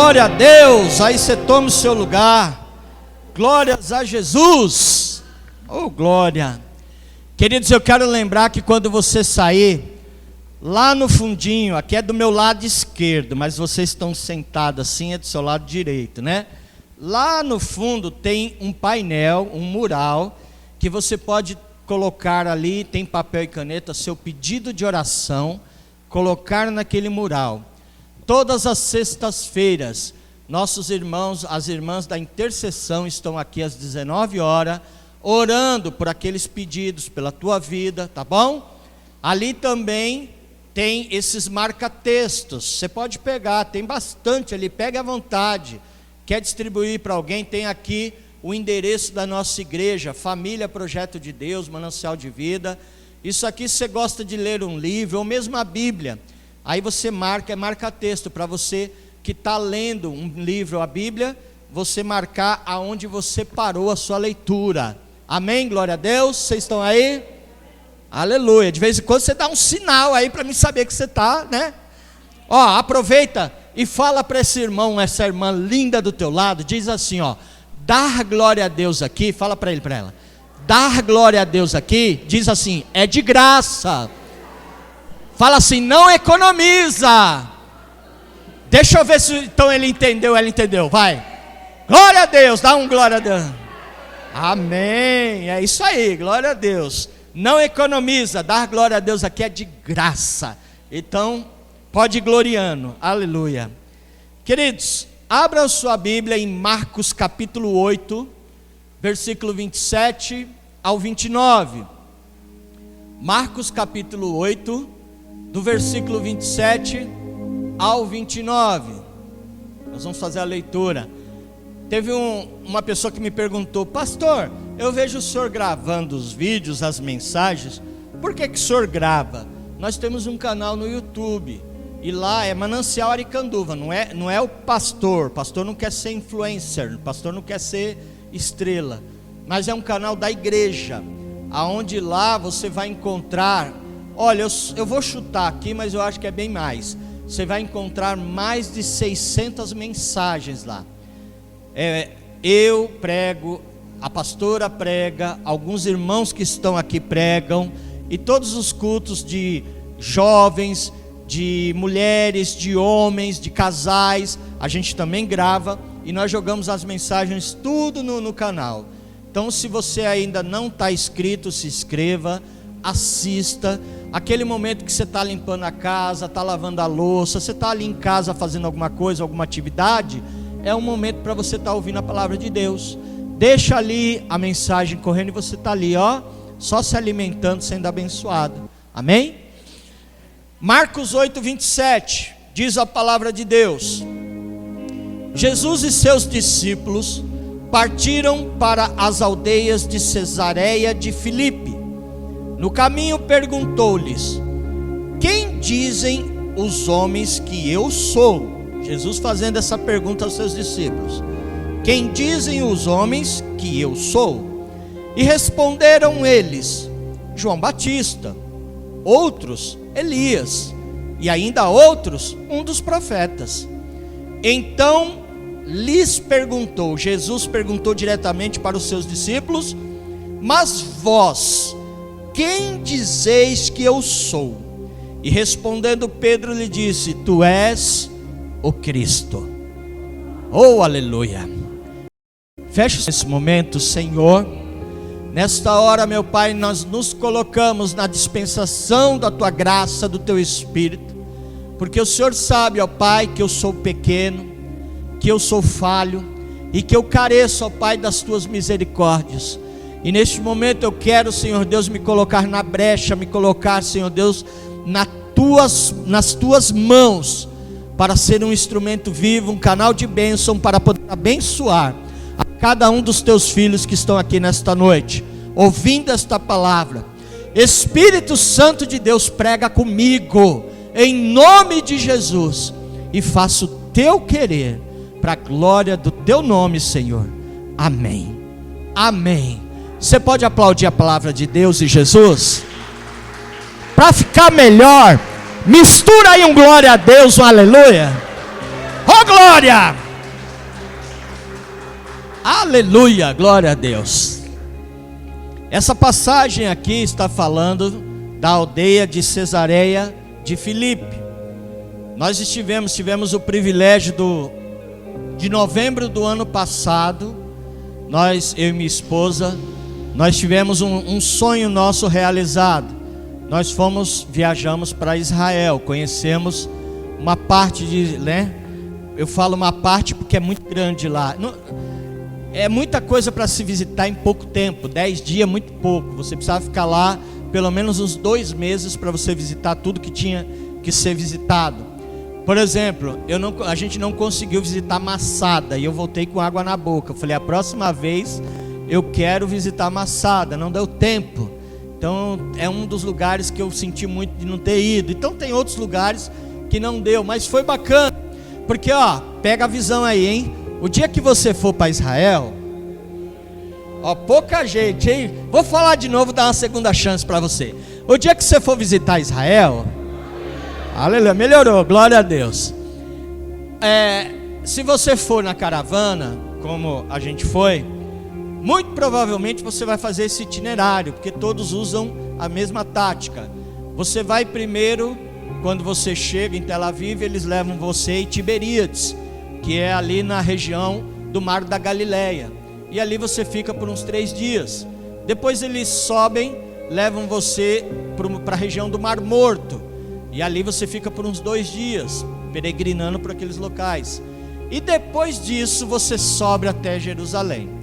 Glória a Deus. Aí você toma o seu lugar. Glórias a Jesus. Oh, glória. Queridos, eu quero lembrar que quando você sair, lá no fundinho, aqui é do meu lado esquerdo, mas vocês estão sentados assim, é do seu lado direito, né? Lá no fundo tem um painel, um mural, que você pode colocar ali, tem papel e caneta, seu pedido de oração, colocar naquele mural. Todas as sextas-feiras, nossos irmãos, as irmãs da intercessão estão aqui às 19 horas, orando por aqueles pedidos, pela tua vida, tá bom? Ali também tem esses marca-textos, você pode pegar, tem bastante ali, pegue à vontade. Quer distribuir para alguém, tem aqui o endereço da nossa igreja, Família Projeto de Deus, Manancial de Vida. Isso aqui, se você gosta de ler um livro, ou mesmo a Bíblia, aí você marca, é marca-texto, para você que está lendo um livro, a Bíblia, você marcar aonde você parou a sua leitura. Amém? Glória a Deus, vocês estão aí? Aleluia. De vez em quando você dá um sinal aí para mim saber que você está, né? Ó, aproveita e fala para esse irmão, essa irmã linda do teu lado, diz assim, ó, dar glória a Deus aqui, fala para ele, para ela, dar glória a Deus aqui, diz assim, é de graça. Fala assim, não economiza. Deixa eu ver se então ele entendeu, ela entendeu, vai. Glória a Deus, dá um glória a Deus. Amém, é isso aí, glória a Deus. Não economiza, dar glória a Deus aqui é de graça. Então, pode ir gloriando, aleluia. Queridos, abra sua Bíblia em Marcos capítulo 8, versículo 27 ao 29. Marcos capítulo 8, do versículo 27 ao 29. Nós vamos fazer a leitura. Teve uma pessoa que me perguntou, pastor, eu vejo o senhor gravando os vídeos, as mensagens, por que o senhor grava? Nós temos um canal no YouTube, e lá é Manancial Aricanduva, não é o pastor não quer ser influencer, o pastor não quer ser estrela, mas é um canal da igreja, aonde lá você vai encontrar, olha, eu vou chutar aqui, mas eu acho que é bem mais, você vai encontrar mais de 600 mensagens lá. Eu prego, a pastora prega, alguns irmãos que estão aqui pregam, e todos os cultos de jovens, de mulheres, de homens, de casais, a gente também grava, e nós jogamos as mensagens tudo no canal. Então, se você ainda não está inscrito, se inscreva, assista. Aquele momento que você está limpando a casa, está lavando a louça, você está ali em casa fazendo alguma coisa, alguma atividade, é um momento para você estar ouvindo a palavra de Deus. Deixa ali a mensagem correndo e você está ali, ó, só se alimentando, sendo abençoado. Amém? Marcos 8, 27, diz a palavra de Deus: Jesus e seus discípulos partiram para as aldeias de Cesareia de Filipe. No caminho perguntou-lhes: quem dizem os homens que eu sou? Jesus fazendo essa pergunta aos seus discípulos: quem dizem os homens que eu sou? E responderam eles: João Batista, outros Elias, e ainda outros um dos profetas. Então lhes perguntou, Jesus perguntou diretamente para os seus discípulos: mas vós, quem dizeis que eu sou? E respondendo Pedro lhe disse: tu és o Cristo. Oh, aleluia. Feche esse momento, Senhor. Nesta hora, meu Pai, nós nos colocamos na dispensação da Tua graça, do Teu Espírito, porque o Senhor sabe, ó Pai, que eu sou pequeno, que eu sou falho, e que eu careço, ó Pai, das Tuas misericórdias. E neste momento eu quero, Senhor Deus, me colocar na brecha, me colocar, Senhor Deus, nas Tuas mãos, para ser um instrumento vivo, um canal de bênção, para poder abençoar a cada um dos Teus filhos que estão aqui nesta noite, ouvindo esta palavra. Espírito Santo de Deus, prega comigo, em nome de Jesus, e faça o Teu querer, para a glória do Teu nome, Senhor. Amém. Amém. Você pode aplaudir a palavra de Deus e Jesus? Para ficar melhor, mistura aí um glória a Deus, um aleluia. Oh, glória! Aleluia, glória a Deus. Essa passagem aqui está falando da aldeia de Cesareia de Filipe. Nós tivemos o privilégio de novembro do ano passado, eu e minha esposa, nós tivemos um sonho nosso realizado. Nós viajamos para Israel, conhecemos uma parte eu falo uma parte porque é muito grande lá. É muita coisa para se visitar em pouco tempo. 10 dias é muito pouco. Você precisava ficar lá pelo menos uns 2 meses para você visitar tudo que tinha que ser visitado. Por exemplo, a gente não conseguiu visitar Massada e eu voltei com água na boca. Eu falei, a próxima vez eu quero visitar Massada. Não deu tempo. Então é um dos lugares que eu senti muito de não ter ido. Então tem outros lugares que não deu, mas foi bacana. Porque pega a visão aí, hein? O dia que você for para Israel, pouca gente, hein? Vou falar de novo, dar uma segunda chance para você. O dia que você for visitar Israel, aleluia, melhorou, glória a Deus. Se você for na caravana, como a gente foi, muito provavelmente você vai fazer esse itinerário, porque todos usam a mesma tática. Você vai primeiro, quando você chega em Tel Aviv, eles levam você em Tiberíades, que é ali na região do Mar da Galileia, e ali você fica por uns 3 dias. Depois eles sobem, levam você para a região do Mar Morto, e ali você fica por uns 2 dias, peregrinando por aqueles locais. E depois disso você sobe até Jerusalém.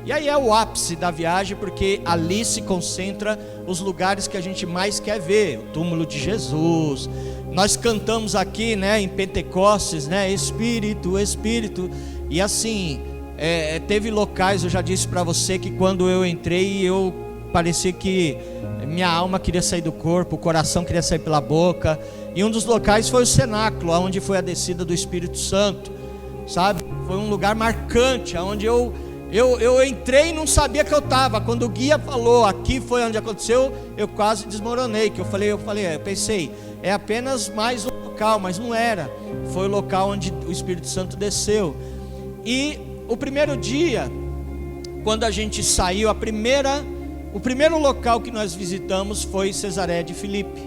E aí é o ápice da viagem, porque ali se concentra os lugares que a gente mais quer ver. O túmulo de Jesus. Nós cantamos aqui, em Pentecostes, Espírito, Espírito. E assim, teve locais, eu já disse para você, que quando eu entrei, parecia que minha alma queria sair do corpo, o coração queria sair pela boca. E um dos locais foi o cenáculo, onde foi a descida do Espírito Santo, sabe? Foi um lugar marcante, onde eu entrei e não sabia que eu estava. Quando o guia falou, aqui foi onde aconteceu, eu quase desmoronei. Eu pensei, é apenas mais um local, mas não era. Foi o local onde o Espírito Santo desceu. E o primeiro dia, quando a gente saiu, o primeiro local que nós visitamos foi Cesareia de Filipe.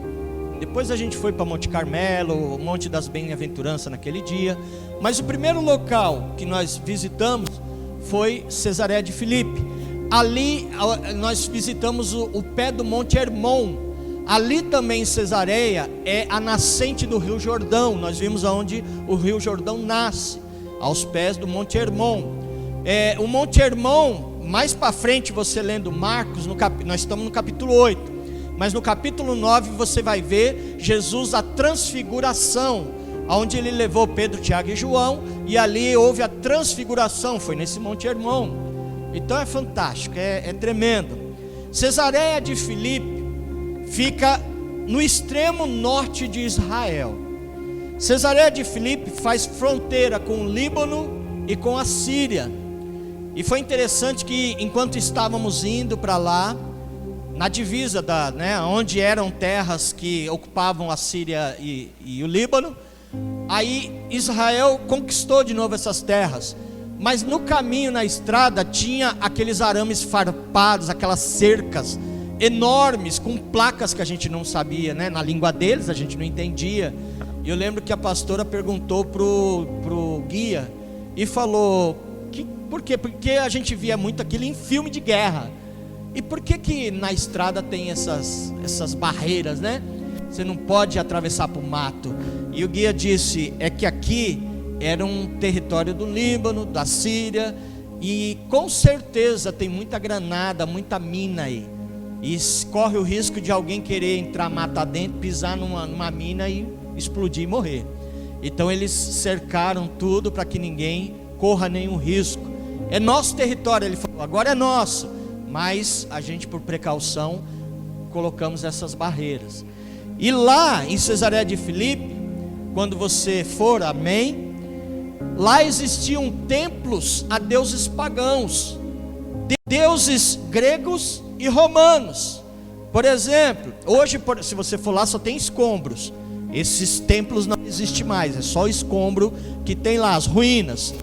Depois a gente foi para Monte Carmelo, o Monte das Bem-aventuranças naquele dia. Mas o primeiro local que nós visitamos foi Cesareia de Filipe. Ali nós visitamos o pé do Monte Hermon. Ali também em Cesareia é a nascente do Rio Jordão. Nós vimos aonde o Rio Jordão nasce, aos pés do Monte Hermon. O Monte Hermon, mais para frente, você lendo Marcos, nós estamos no capítulo 8, mas no capítulo 9 você vai ver Jesus, a transfiguração, onde ele levou Pedro, Tiago e João, e ali houve a transfiguração, foi nesse Monte Hermon. Então é fantástico, é tremendo. Cesareia de Filipe fica no extremo norte de Israel. Cesareia de Filipe faz fronteira com o Líbano e com a Síria. E foi interessante que enquanto estávamos indo para lá, na divisa onde eram terras que ocupavam a Síria e o Líbano, aí Israel conquistou de novo essas terras. Mas no caminho, na estrada, tinha aqueles arames farpados, aquelas cercas enormes, com placas que a gente não sabia, na língua deles a gente não entendia. E eu lembro que a pastora perguntou pro guia e falou, por quê? Porque a gente via muito aquilo em filme de guerra. E por que na estrada tem essas barreiras, Você não pode atravessar para o mato. E o guia disse, é que aqui era um território do Líbano, da Síria, e com certeza tem muita granada, muita mina aí. E corre o risco de alguém querer entrar mata dentro, pisar numa mina e explodir e morrer. Então eles cercaram tudo para que ninguém corra nenhum risco. É nosso território, ele falou, agora é nosso. Mas a gente, por precaução, colocamos essas barreiras. E lá em Cesareia de Filipe, quando você for, amém, lá existiam templos a deuses pagãos, deuses gregos e romanos. Por exemplo, hoje, se você for lá, só tem escombros. Esses templos não não existe mais, é só o escombro que tem lá, as ruínas.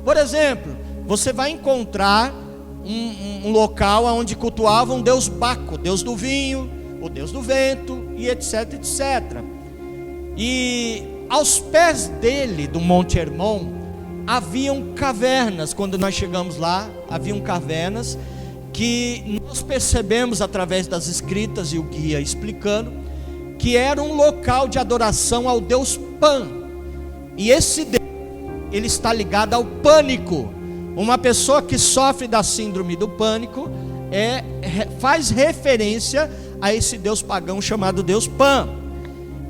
Por exemplo, você vai encontrar um local onde cultuavam o deus Baco, deus do vinho, o deus do vento, e etc, etc. E aos pés dele, do Monte Hermon, haviam cavernas. Quando nós chegamos lá, haviam cavernas que nós percebemos através das escritas e o guia explicando que era um local de adoração ao deus Pan. E esse deus, ele está ligado ao pânico. Uma pessoa que sofre da síndrome do pânico faz referência a esse deus pagão chamado deus Pan.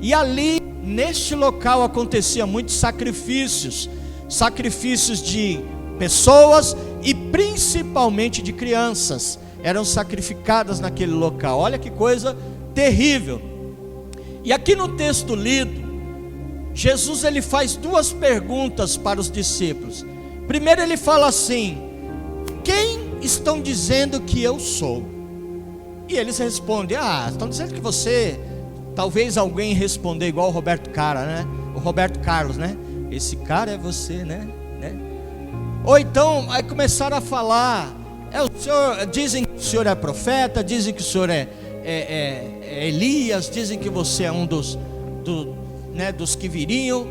E ali, neste local, acontecia muitos sacrifícios de pessoas e principalmente de crianças, eram sacrificadas naquele local. Olha que coisa terrível. E aqui no texto lido, Jesus ele faz duas perguntas para os discípulos. Primeiro ele fala assim: quem estão dizendo que eu sou? E eles respondem: estão dizendo que você... Talvez alguém responder igual o Roberto Carlos, né? Esse cara é você, né? Ou então, aí começaram a falar: o senhor, dizem que o senhor é profeta, dizem que o senhor é Elias, dizem que você é um dos que viriam.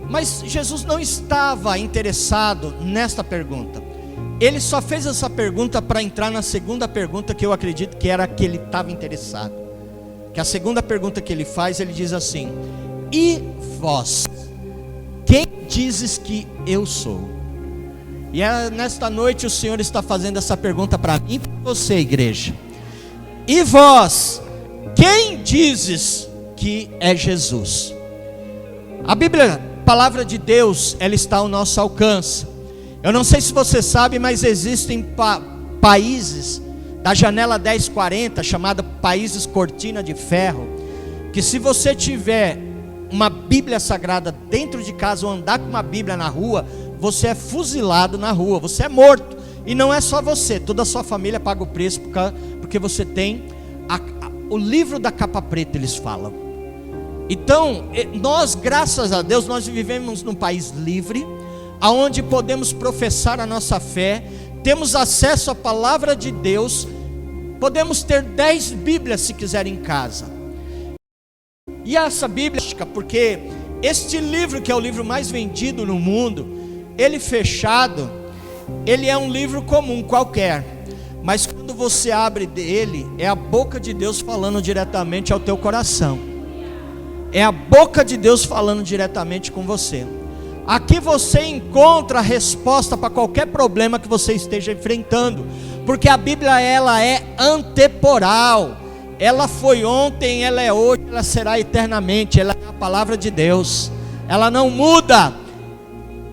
Mas Jesus não estava interessado nesta pergunta. Ele só fez essa pergunta para entrar na segunda pergunta, que eu acredito que era a que ele estava interessado. Que a segunda pergunta que ele faz, ele diz assim: e vós, quem dizes que eu sou? E nesta noite o Senhor está fazendo essa pergunta para mim e para você, igreja. E vós, quem dizes que é Jesus? A Bíblia, palavra de Deus, ela está ao nosso alcance. Eu não sei se você sabe, mas existem países da janela 1040, chamada países cortina de ferro, que se você tiver uma Bíblia sagrada dentro de casa ou andar com uma Bíblia na rua, você é fuzilado na rua, você é morto. E não é só você, toda a sua família paga o preço, porque você tem o livro da capa preta, eles falam. Então, nós, graças a Deus, nós vivemos num país livre, aonde podemos professar a nossa fé, temos acesso à palavra de Deus, podemos ter 10 Bíblias se quiser em casa. E essa Bíblia, porque este livro, que é o livro mais vendido no mundo, ele fechado, ele é um livro comum qualquer, mas quando você abre dele, é a boca de Deus falando diretamente ao teu coração. É a boca de Deus falando diretamente com você. Aqui você encontra a resposta para qualquer problema que você esteja enfrentando, porque a Bíblia, ela é antemporal. Ela foi ontem, ela é hoje, ela será eternamente. Ela é a palavra de Deus, ela não muda.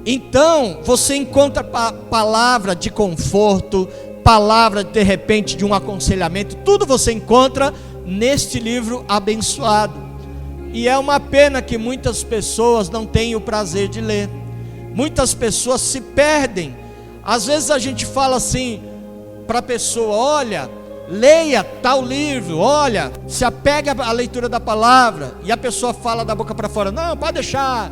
Então você encontra palavra de conforto, palavra de repente de um aconselhamento, tudo você encontra neste livro abençoado. E é uma pena que muitas pessoas não têm o prazer de ler. Muitas pessoas se perdem. Às vezes a gente fala assim para a pessoa: olha, leia tal livro, olha, se apegue à leitura da palavra. E a pessoa fala da boca para fora: não, pode deixar.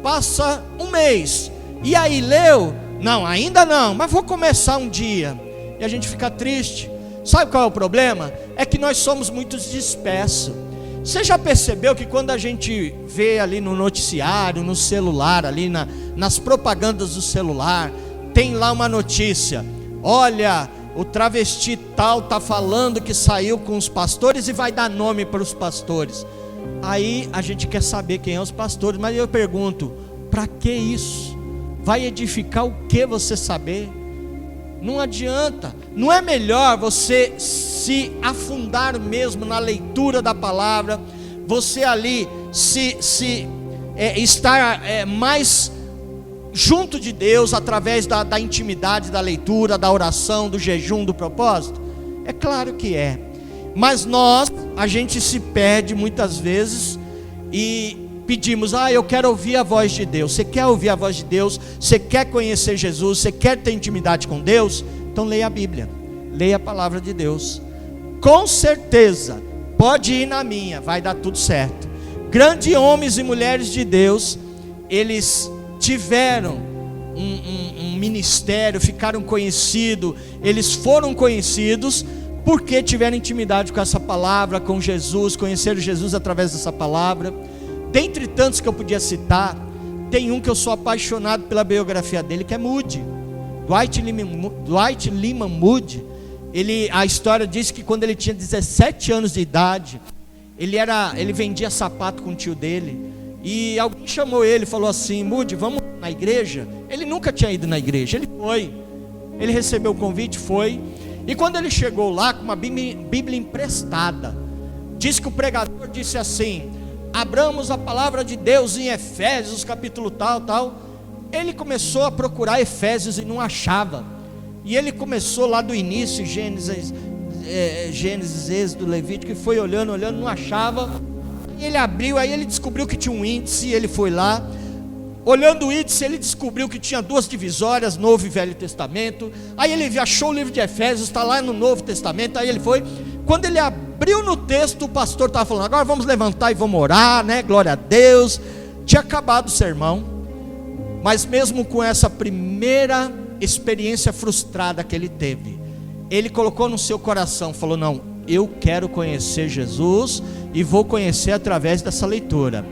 Passa um mês, e aí leu? Não, ainda não, mas vou começar um dia. E a gente fica triste. Sabe qual é o problema? É que nós somos muito dispersos. Você já percebeu que quando a gente vê ali no noticiário, no celular, ali nas propagandas do celular, tem lá uma notícia: olha, o travesti tal está falando que saiu com os pastores e vai dar nome para os pastores. Aí a gente quer saber quem são os pastores, mas eu pergunto: para que isso? Vai edificar o que você saber? Não adianta. Não é melhor você se afundar mesmo na leitura da palavra, você ali estar mais junto de Deus através da intimidade, da leitura, da oração, do jejum, do propósito? É claro que é. Mas a gente se perde muitas vezes e pedimos: eu quero ouvir a voz de Deus. Você quer ouvir a voz de Deus? Você quer conhecer Jesus? Você quer ter intimidade com Deus? Então leia a Bíblia, leia a palavra de Deus. Com certeza, pode ir na minha, vai dar tudo certo. grandes homens e mulheres de Deus, eles tiveram um ministério, ficaram conhecidos, eles foram conhecidos porque tiveram intimidade com essa palavra, com Jesus, conheceram Jesus através dessa palavra. Dentre tantos que eu podia citar, tem um que eu sou apaixonado pela biografia dele, que é Moody, Dwight Lyman Moody. A história diz que quando ele tinha 17 anos de idade, ele vendia sapato com o tio dele, e alguém chamou ele e falou assim: Moody, vamos na igreja? Ele nunca tinha ido na igreja, ele foi, ele recebeu o convite, foi, e quando ele chegou lá com uma Bíblia emprestada, diz que o pregador disse assim: abramos a palavra de Deus em Efésios, capítulo tal. Ele começou a procurar Efésios e não achava, e ele começou lá do início, Gênesis, Êxodo, Levítico, e foi olhando, não achava. E ele abriu, aí ele descobriu que tinha um índice, ele foi lá, olhando o índice, ele descobriu que tinha 2 divisórias, Novo e Velho Testamento. Aí ele achou o livro de Efésios, está lá no Novo Testamento. Aí ele foi, quando ele abriu no texto, o pastor estava falando: agora vamos levantar e vamos orar, né? Glória a Deus. Tinha acabado o sermão, mas mesmo com essa primeira experiência frustrada que ele teve, ele colocou no seu coração, falou: não, eu quero conhecer Jesus e vou conhecer através dessa leitura.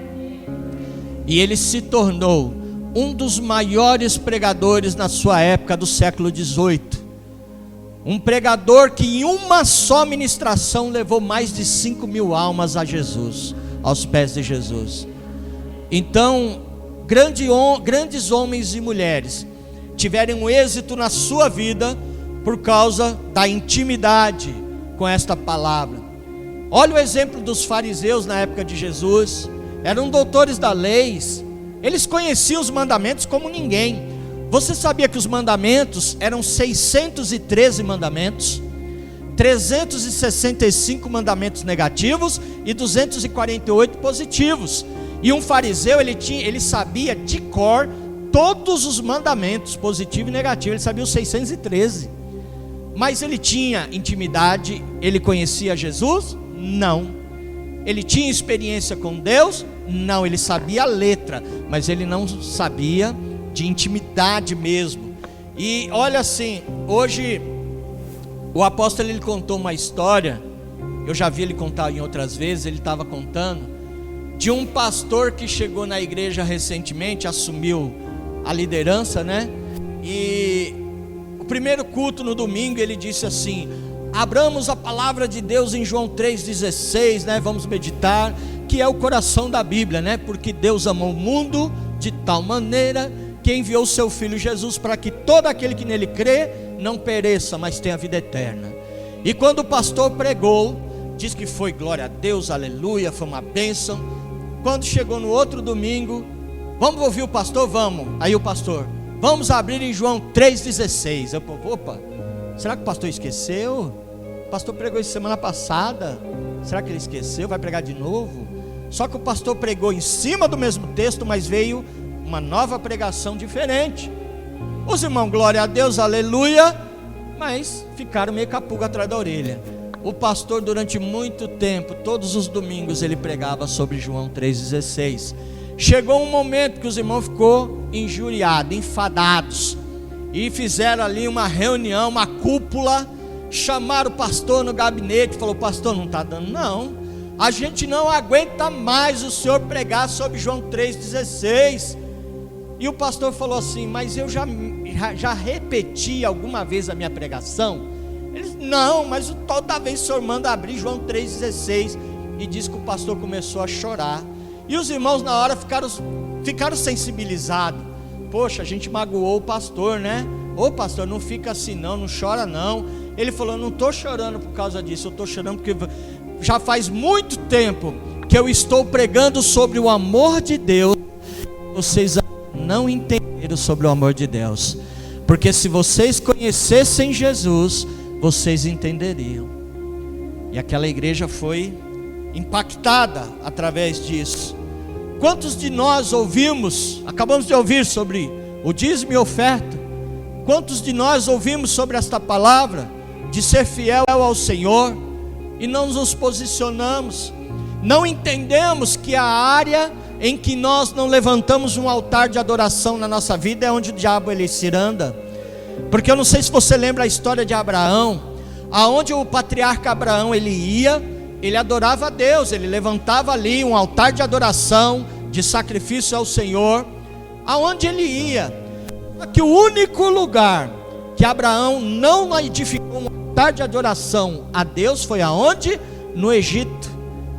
E ele se tornou um dos maiores pregadores na sua época, do século XVIII. Um pregador que em uma só ministração levou mais de 5.000 almas a Jesus, aos pés de Jesus. Então, grandes homens e mulheres tiveram um êxito na sua vida por causa da intimidade com esta palavra. Olha o exemplo dos fariseus na época de Jesus. Eram doutores da lei, eles conheciam os mandamentos como ninguém. Você sabia que os mandamentos eram 613 mandamentos, 365 mandamentos negativos e 248 positivos. E um fariseu, ele sabia de cor todos os mandamentos, positivo e negativo, ele sabia os 613. Mas ele tinha intimidade, ele conhecia Jesus? Não. Ele tinha experiência com Deus? Não. Ele sabia a letra, mas ele não sabia de intimidade mesmo. E olha assim, hoje o apóstolo, ele contou uma história, eu já vi ele contar em outras vezes, ele estava contando de um pastor que chegou na igreja recentemente, assumiu a liderança, né? E o primeiro culto no domingo, ele disse assim: abramos a palavra de Deus em João 3,16, né? Vamos meditar, que é o coração da Bíblia, né? Porque Deus amou o mundo de tal maneira que enviou o seu Filho Jesus, para que todo aquele que nele crê não pereça, mas tenha vida eterna. E quando o pastor pregou, diz que foi glória a Deus, aleluia, foi uma bênção. Quando chegou no outro domingo, vamos ouvir o pastor? Vamos. Aí o pastor: vamos abrir em João 3,16. Eu, opa, será que o pastor esqueceu? O pastor pregou isso semana passada, será que ele esqueceu? Vai pregar de novo? Só que o pastor pregou em cima do mesmo texto, mas veio uma nova pregação diferente. Os irmãos, glória a Deus, aleluia, mas ficaram meio com a pulga atrás da orelha. O pastor, durante muito tempo, todos os domingos, ele pregava sobre João 3,16. Chegou um momento que os irmãos ficou injuriados, enfadados, e fizeram ali uma reunião, uma cúpula, chamaram o pastor no gabinete, falou: pastor, não está dando não, a gente não aguenta mais o senhor pregar sobre João 3,16. E o pastor falou assim: mas eu já repeti alguma vez a minha pregação? Eles: não, mas toda vez o senhor manda abrir João 3,16. E diz que o pastor começou a chorar, e os irmãos na hora ficaram sensibilizados. Poxa, a gente magoou o pastor, né? Ô pastor, não fica assim não chora não. Ele falou: não estou chorando por causa disso, eu estou chorando porque já faz muito tempo que eu estou pregando sobre o amor de Deus. Vocês não entenderam sobre o amor de Deus, porque se vocês conhecessem Jesus, vocês entenderiam. E aquela igreja foi impactada através disso. Quantos de nós acabamos de ouvir sobre o dízimo e oferta? Quantos de nós ouvimos sobre esta palavra de ser fiel ao Senhor e não nos posicionamos? não entendemos que a área em que nós não levantamos um altar de adoração na nossa vida é onde o diabo ele se anda. Porque eu não sei se você lembra a história de Abraão, aonde o patriarca Abraão ele ia, ele adorava a Deus, ele levantava ali um altar de adoração, de sacrifício ao Senhor, aonde ele ia. Que o único lugar que Abraão não edificou um altar de adoração a Deus foi aonde? No Egito.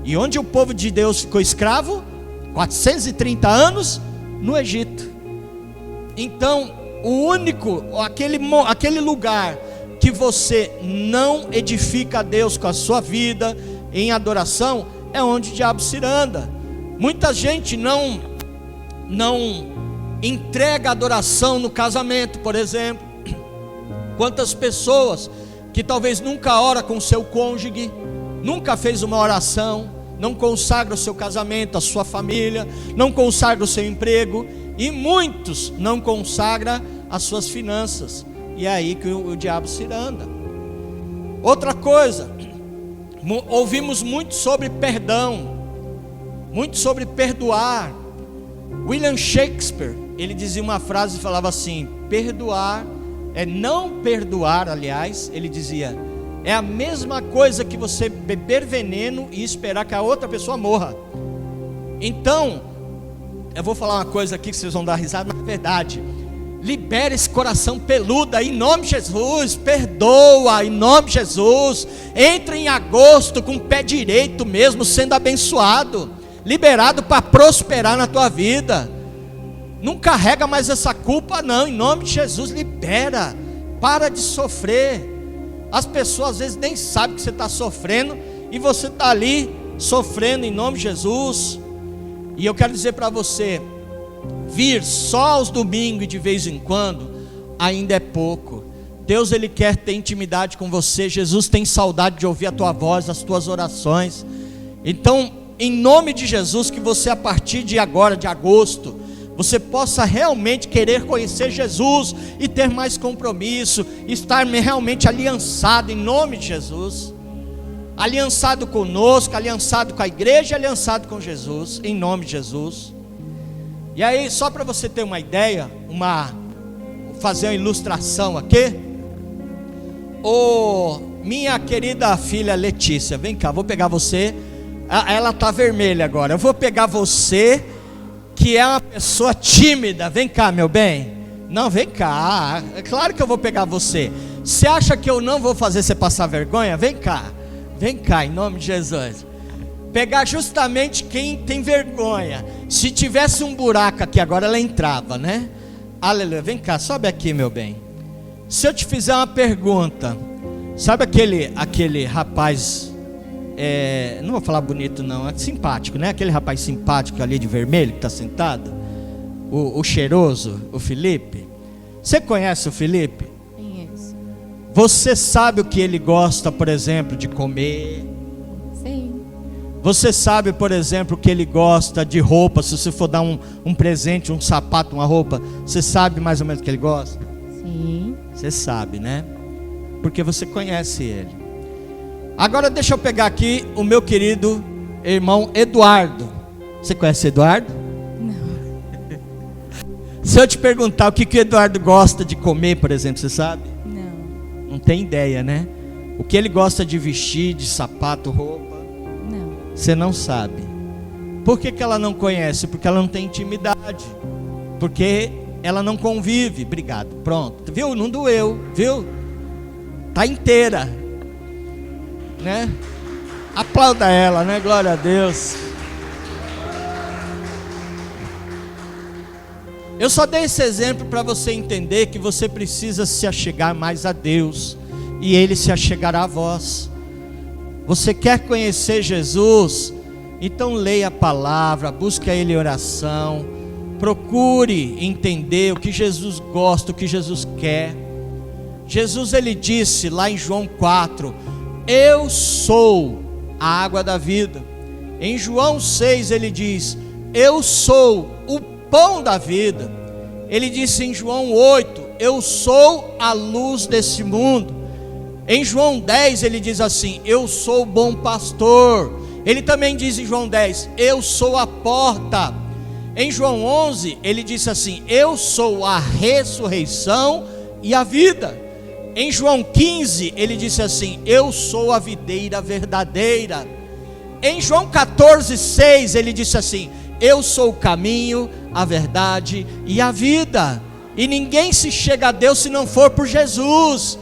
E onde o povo de Deus ficou escravo? 430 anos no Egito. Então, o único, aquele lugar que você não edifica a Deus com a sua vida em adoração, é onde o diabo se anda. Muita gente não entrega adoração no casamento, por exemplo. Quantas pessoas que talvez nunca ora com o seu cônjuge, nunca fez uma oração, não consagra o seu casamento, a sua família, não consagra o seu emprego, e muitos não consagram as suas finanças, e é aí que o diabo se anda. Outra coisa, ouvimos muito sobre perdão, muito sobre perdoar. William Shakespeare, ele dizia uma frase e falava assim: perdoar não perdoar, aliás, ele dizia, é a mesma coisa que você beber veneno e esperar que a outra pessoa morra. Então, eu vou falar uma coisa aqui que vocês vão dar risada, mas é verdade. Libera esse coração peludo aí, em nome de Jesus. Perdoa em nome de Jesus. Entra em agosto com o pé direito mesmo, sendo abençoado, liberado para prosperar na tua vida. Não carrega mais essa culpa não, em nome de Jesus. Libera, para de sofrer. As pessoas às vezes nem sabem que você está sofrendo, e você está ali sofrendo em nome de Jesus. E eu quero dizer para você, vir só aos domingos e de vez em quando ainda é pouco. Deus ele quer ter intimidade com você. Jesus tem saudade de ouvir a tua voz, as tuas orações. Então, em nome de Jesus, que você a partir de agora, de agosto, você possa realmente querer conhecer Jesus e ter mais compromisso, estar realmente aliançado em nome de Jesus, aliançado conosco, aliançado com a igreja, aliançado com Jesus, em nome de Jesus. E aí, só para você ter uma ideia, fazer uma ilustração aqui. Minha querida filha Letícia, vem cá, vou pegar você. Ela está vermelha agora. Eu vou pegar você, que é uma pessoa tímida. Vem cá, meu bem. Não, vem cá. É claro que eu vou pegar você. Você acha que eu não vou fazer você passar vergonha? Vem cá. Vem cá, em nome de Jesus. Pegar justamente quem tem vergonha. Se tivesse um buraco aqui agora, ela entrava, né? Aleluia. Vem cá, sobe aqui, meu bem. Se eu te fizer uma pergunta, sabe aquele rapaz, não vou falar bonito não, é simpático, né? Aquele rapaz simpático ali de vermelho que está sentado, o cheiroso, o Felipe. Você conhece o Felipe? Conheço. Você sabe o que ele gosta, por exemplo, de comer? Sim. Você sabe, por exemplo, que ele gosta de roupa? Se você for dar um presente, um sapato, uma roupa, você sabe mais ou menos o que ele gosta? Sim. Você sabe, né? Porque você conhece ele. Agora deixa eu pegar aqui o meu querido irmão Eduardo. Você conhece Eduardo? Não. Se eu te perguntar o que o Eduardo gosta de comer, por exemplo, você sabe? Não. Não tem ideia, né? O que ele gosta de vestir, de sapato, roupa? Você não sabe. Por que ela não conhece? Porque ela não tem intimidade. Porque ela não convive. Obrigado, pronto. Viu? Não doeu, viu? Tá inteira, né? Aplauda ela, né? Glória a Deus. Eu só dei esse exemplo para você entender que você precisa se achegar mais a Deus, e Ele se achegará a vós. Você quer conhecer Jesus? Então leia a palavra, busque a Ele em oração, procure entender o que Jesus gosta, o que Jesus quer. Jesus ele disse lá em João 4, eu sou a água da vida. Em João 6 ele diz, eu sou o pão da vida. Ele disse em João 8, eu sou a luz desse mundo. Em João 10 ele diz assim, eu sou o bom pastor, Ele também diz em João 10, eu sou a porta. Em João 11, ele disse assim, eu sou a ressurreição e a vida. Em João 15, ele disse assim, eu sou a videira verdadeira. Em João 14, 6, ele disse assim, eu sou o caminho, a verdade e a vida. E ninguém se chega a Deus se não for por Jesus.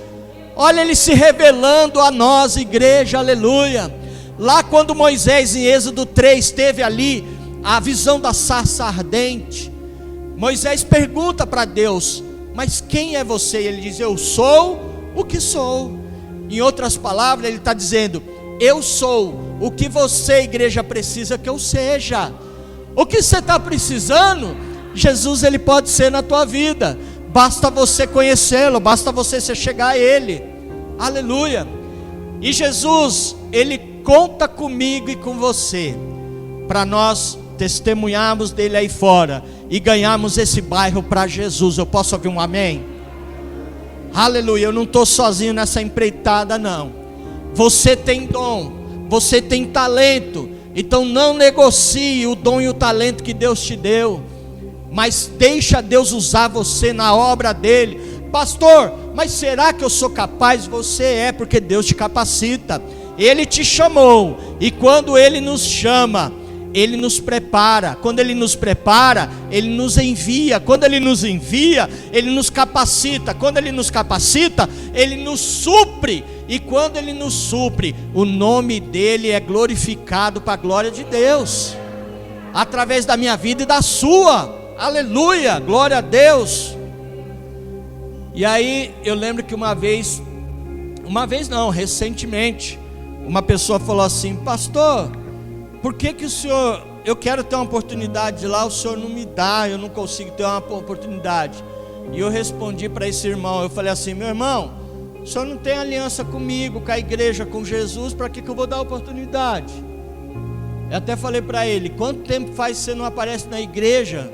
Olha ele se revelando a nós, igreja, aleluia. Lá quando Moisés em Êxodo 3 teve ali a visão da sarça ardente, Moisés pergunta para Deus, mas quem é você? E ele diz, eu sou o que sou. Em outras palavras ele está dizendo, eu sou o que você, igreja, precisa que eu seja. O que você está precisando, Jesus ele pode ser na tua vida, basta você conhecê-lo, basta você se chegar a ele, aleluia. E Jesus, ele conta comigo e com você, para nós testemunharmos dele aí fora, e ganharmos esse bairro para Jesus. Eu posso ouvir um amém? Aleluia, eu não estou sozinho nessa empreitada não, você tem dom, você tem talento, então não negocie o dom e o talento que Deus te deu, mas deixa Deus usar você na obra dele. Pastor, mas será que eu sou capaz? Você é, porque Deus te capacita, ele te chamou, e quando ele nos chama, ele nos prepara. Quando ele nos prepara, ele nos envia. Quando ele nos envia, ele nos capacita. Quando ele nos capacita, ele nos supre. E quando ele nos supre, o nome dele é glorificado para a glória de Deus, através da minha vida e da sua. Aleluia, glória a Deus. E aí eu lembro que recentemente, uma pessoa falou assim, pastor, por que o senhor, eu quero ter uma oportunidade lá, o senhor não me dá, eu não consigo ter uma oportunidade? E eu respondi para esse irmão, eu falei assim, meu irmão, o senhor não tem aliança comigo, com a igreja, com Jesus, para que eu vou dar oportunidade? Eu até falei para ele, quanto tempo faz que você não aparece na igreja?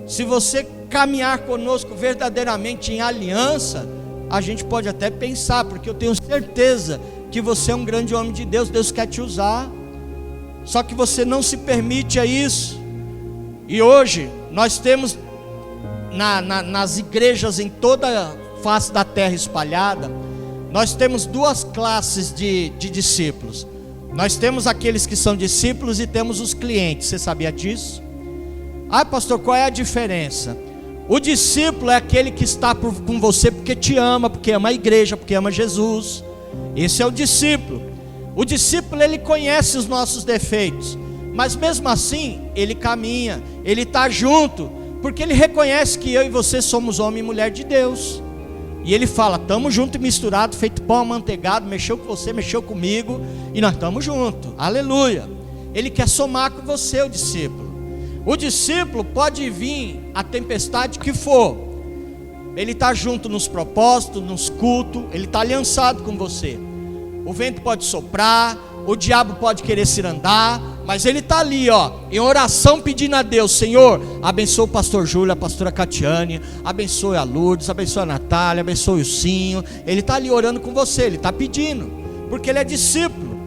Se você caminhar conosco verdadeiramente em aliança, a gente pode até pensar, porque eu tenho certeza que você é um grande homem de Deus, Deus quer te usar, só que você não se permite a isso. E hoje nós temos nas igrejas em toda a face da terra espalhada, nós temos duas classes de discípulos. Nós temos aqueles que são discípulos e temos os clientes. Você sabia disso? Ah, pastor, qual é a diferença? O discípulo é aquele que está com você porque te ama, porque ama a igreja, porque ama Jesus. Esse é o discípulo. O discípulo, ele conhece os nossos defeitos, mas mesmo assim, ele caminha, ele está junto, porque ele reconhece que eu e você somos homem e mulher de Deus. E ele fala, estamos juntos e misturados, feito pão amanteigado, mexeu com você, mexeu comigo, e nós estamos juntos, aleluia. Ele quer somar com você, o discípulo. O discípulo pode vir a tempestade que for, ele está junto nos propósitos, nos cultos, ele está aliançado com você. O vento pode soprar, o diabo pode querer se andar, mas ele está ali, em oração pedindo a Deus, Senhor, abençoa o pastor Júlio, a pastora Catiane, abençoe a Lourdes, abençoe a Natália, abençoe o Cinho. Ele está ali orando com você, ele está pedindo, porque ele é discípulo.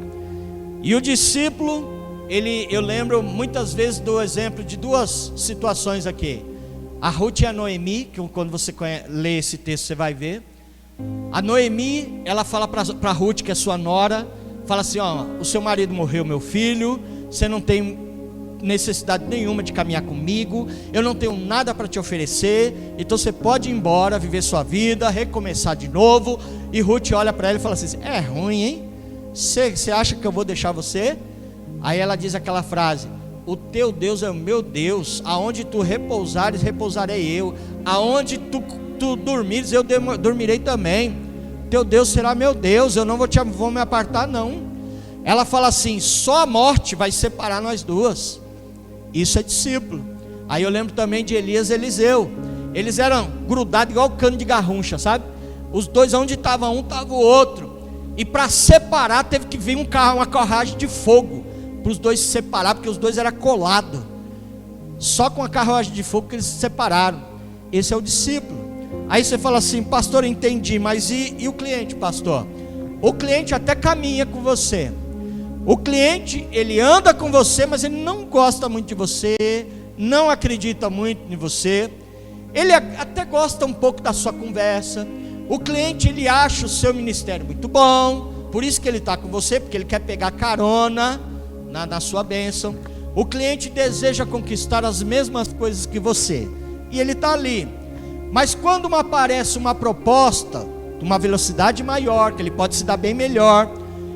E o discípulo, eu lembro muitas vezes do exemplo de duas situações aqui, a Ruth e a Noemi, que quando você lê esse texto você vai ver. A Noemi, ela fala para Ruth, que é sua nora, fala assim, o seu marido morreu, meu filho, você não tem necessidade nenhuma de caminhar comigo, eu não tenho nada para te oferecer, então você pode ir embora, viver sua vida, recomeçar de novo. E Ruth olha para ela e fala assim, é ruim, hein? Você acha que eu vou deixar você? Aí ela diz aquela frase, o teu Deus é o meu Deus, aonde tu repousares, repousarei eu, aonde tu dormires, eu dormirei também. Teu Deus será meu Deus, eu não vou me apartar não. Ela fala assim, só a morte vai separar nós duas. Isso é discípulo. Aí eu lembro também de Elias e Eliseu, eles eram grudados igual cano de garruncha, sabe? Os dois, onde estava um, estava o outro, e para separar teve que vir uma carruagem de fogo, para os dois se separar, porque os dois eram colados. Só com a carruagem de fogo que eles se separaram. Esse é o discípulo. Aí você fala assim, pastor, entendi, mas e o cliente, pastor? O cliente até caminha com você, O cliente, ele anda com você, mas ele não gosta muito de você, não acredita muito em você, ele até gosta um pouco da sua conversa. O cliente, ele acha o seu ministério muito bom, por isso que ele está com você, porque ele quer pegar carona na sua bênção. O cliente deseja conquistar as mesmas coisas que você, e ele está ali. Mas quando aparece uma proposta de uma velocidade maior, que ele pode se dar bem melhor,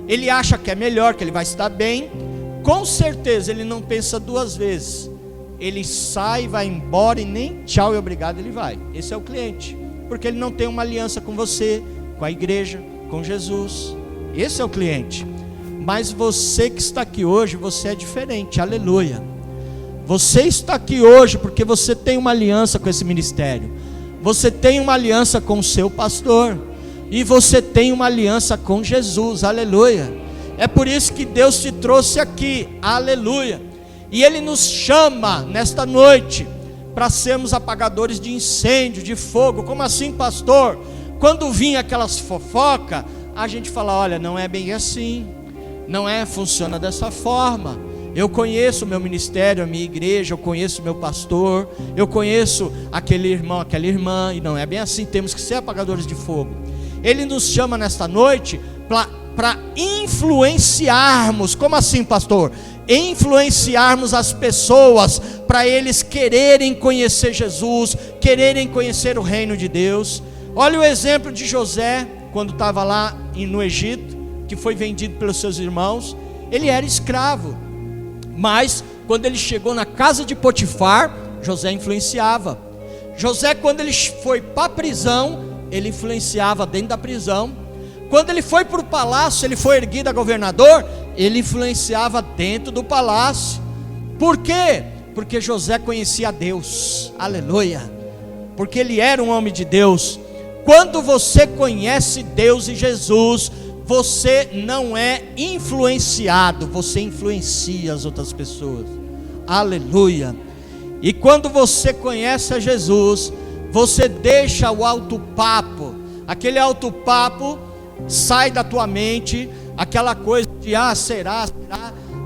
ele acha que é melhor, que ele vai se dar bem, com certeza ele não pensa duas vezes, ele sai, vai embora e nem tchau e obrigado ele vai. Esse é o cliente, porque ele não tem uma aliança com você, com a igreja, com Jesus. Esse é o cliente. Mas você que está aqui hoje, você é diferente, aleluia. Você está aqui hoje porque você tem uma aliança com esse ministério, você tem uma aliança com o seu pastor, e você tem uma aliança com Jesus, aleluia. É por isso que Deus te trouxe aqui, aleluia. E Ele nos chama nesta noite para sermos apagadores de incêndio, de fogo. Como assim, pastor? Quando vinha aquelas fofocas, a gente fala, olha, não é bem assim, não é, funciona dessa forma. Eu conheço o meu ministério, a minha igreja, eu conheço o meu pastor, eu conheço aquele irmão, aquela irmã, e não é bem assim, temos que ser apagadores de fogo. Ele nos chama nesta noite para influenciarmos. Como assim, pastor? Influenciarmos as pessoas, para eles quererem conhecer Jesus, quererem conhecer o reino de Deus. Olha o exemplo de José, quando estava lá no Egito, que foi vendido pelos seus irmãos. Ele era escravo, mas quando ele chegou na casa de Potifar, José influenciava. José, quando ele foi para a prisão, ele influenciava dentro da prisão. Quando ele foi para o palácio, ele foi erguido a governador, ele influenciava dentro do palácio. Por quê? Porque José conhecia Deus, aleluia, porque ele era um homem de Deus. Quando você conhece Deus e Jesus, você não é influenciado, você influencia as outras pessoas, aleluia. E quando você conhece a Jesus, você deixa o alto papo, aquele alto papo sai da tua mente, aquela coisa de será,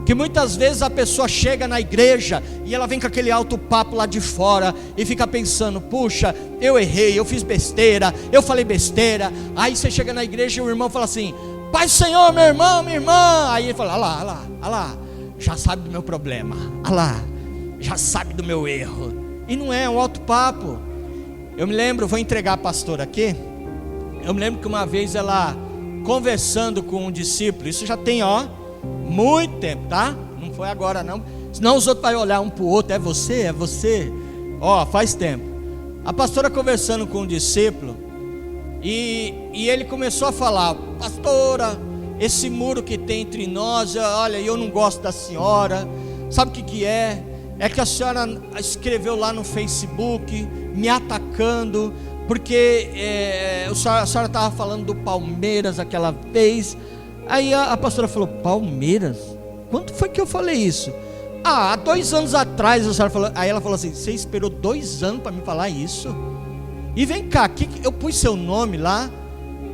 que muitas vezes a pessoa chega na igreja e ela vem com aquele alto papo lá de fora e fica pensando, puxa, eu errei, eu fiz besteira, eu falei besteira. Aí você chega na igreja e o irmão fala assim, Pai Senhor, meu irmão, minha irmã. Aí ele fala, olha lá, já sabe do meu problema, olha lá, já sabe do meu erro. E não é um alto papo. Eu me lembro, vou entregar a pastora aqui. Eu me lembro que uma vez ela conversando com um discípulo, isso já tem muito tempo, tá? Não foi agora não, senão os outros vão olhar um para o outro, é você, faz tempo. A pastora conversando com um discípulo, e ele começou a falar, pastora, esse muro que tem entre nós, olha, eu não gosto da senhora, sabe o que é? É que a senhora escreveu lá no Facebook, me atacando, porque a senhora estava falando do Palmeiras aquela vez. Aí a pastora falou, Palmeiras? Quando foi que eu falei isso? Há 2 anos atrás a senhora falou. Aí ela falou assim, você esperou 2 anos para me falar isso? E vem cá, eu pus seu nome lá.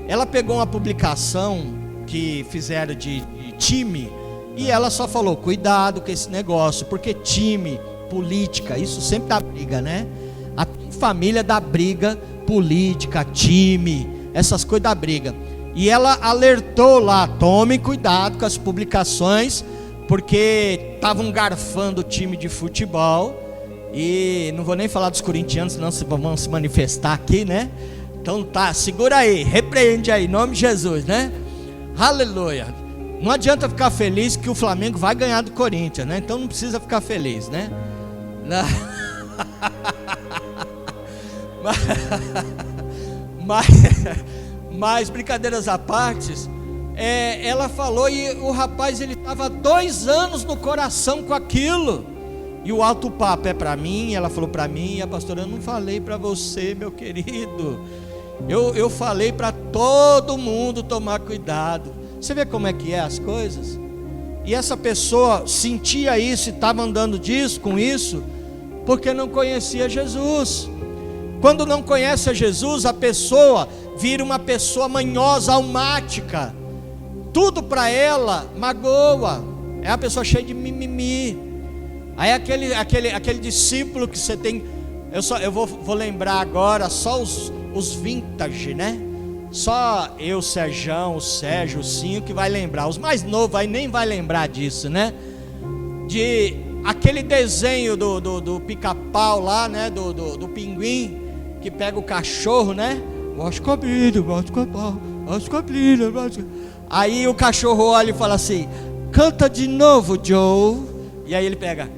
Ela pegou uma publicação que fizeram de time, e ela só falou, cuidado com esse negócio, porque time, política, isso sempre dá briga, né? A família dá briga, política, time, essas coisas dá briga. E ela alertou lá, tomem cuidado com as publicações, porque estavam garfando o time de futebol. E não vou nem falar dos corintianos, senão vão se manifestar aqui, né? Então tá, segura aí, repreende aí, em nome de Jesus, né? Aleluia. Não adianta ficar feliz que o Flamengo vai ganhar do Corinthians, né? Então não precisa ficar feliz, né? Mas brincadeiras à parte, ela falou, e o rapaz ele estava 2 anos no coração com aquilo, e o alto papo é para mim. Ela falou para mim, a pastora, eu não falei para você, meu querido, eu falei para todo mundo tomar cuidado. Você vê como é que é as coisas? E essa pessoa sentia isso e estava andando com isso, porque não conhecia Jesus. Quando não conhece a Jesus, a pessoa vira uma pessoa manhosa, almática. tudo para ela magoa. É a pessoa cheia de mimimi. Aí aquele discípulo que você tem, eu vou lembrar agora só os vintage, né? Só eu, Serjão, o Sérgio, o Cinho que vai lembrar. Os mais novos aí nem vai lembrar disso, né? De aquele desenho do pica-pau lá, né? Do pinguim que pega o cachorro, né? Aí o cachorro olha e fala assim: canta de novo, Joe. E aí ele pega.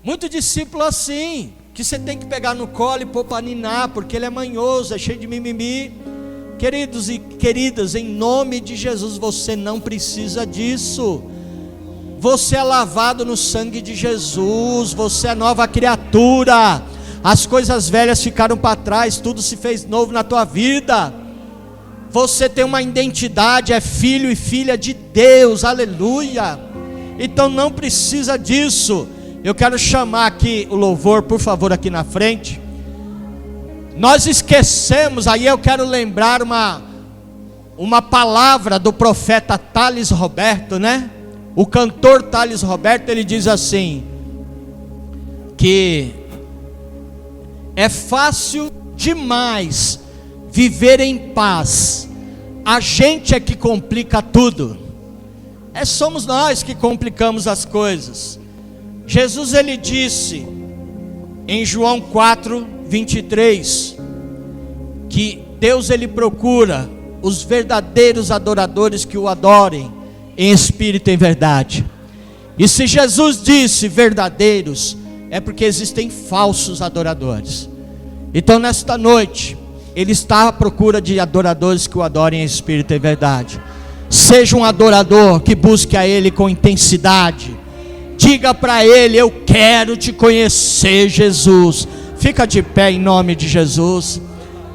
Muito discípulo assim, que você tem que pegar no colo e pôr para ninar, porque ele é manhoso, é cheio de mimimi. Queridos e queridas, em nome de Jesus, você não precisa disso. Você é lavado no sangue de Jesus, você é nova criatura. As coisas velhas ficaram para trás, tudo se fez novo na tua vida. Você tem uma identidade, é filho e filha de Deus, aleluia. Então não precisa disso. Eu quero chamar aqui o louvor, por favor, aqui na frente. Nós esquecemos, aí eu quero lembrar uma palavra do profeta Thales Roberto, né? O cantor Thales Roberto, ele diz assim, que é fácil demais viver em paz, a gente é que complica tudo. Somos nós que complicamos as coisas. Jesus ele disse em João 4:23 que Deus ele procura os verdadeiros adoradores que o adorem em espírito e em verdade. E se Jesus disse verdadeiros, é porque existem falsos adoradores. Então nesta noite ele está à procura de adoradores que o adorem em espírito e em verdade. Seja um adorador que busque a Ele com intensidade. Diga para Ele: eu quero te conhecer, Jesus. Fica de pé em nome de Jesus.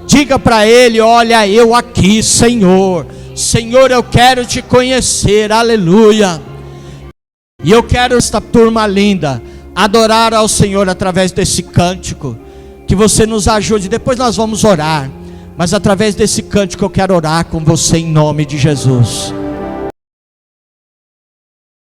Diga para Ele: olha eu aqui, Senhor. Senhor, eu quero te conhecer, aleluia. E eu quero, esta turma linda, adorar ao Senhor através desse cântico. Que você nos ajude, depois nós vamos orar. Mas através desse cântico eu quero orar com você em nome de Jesus.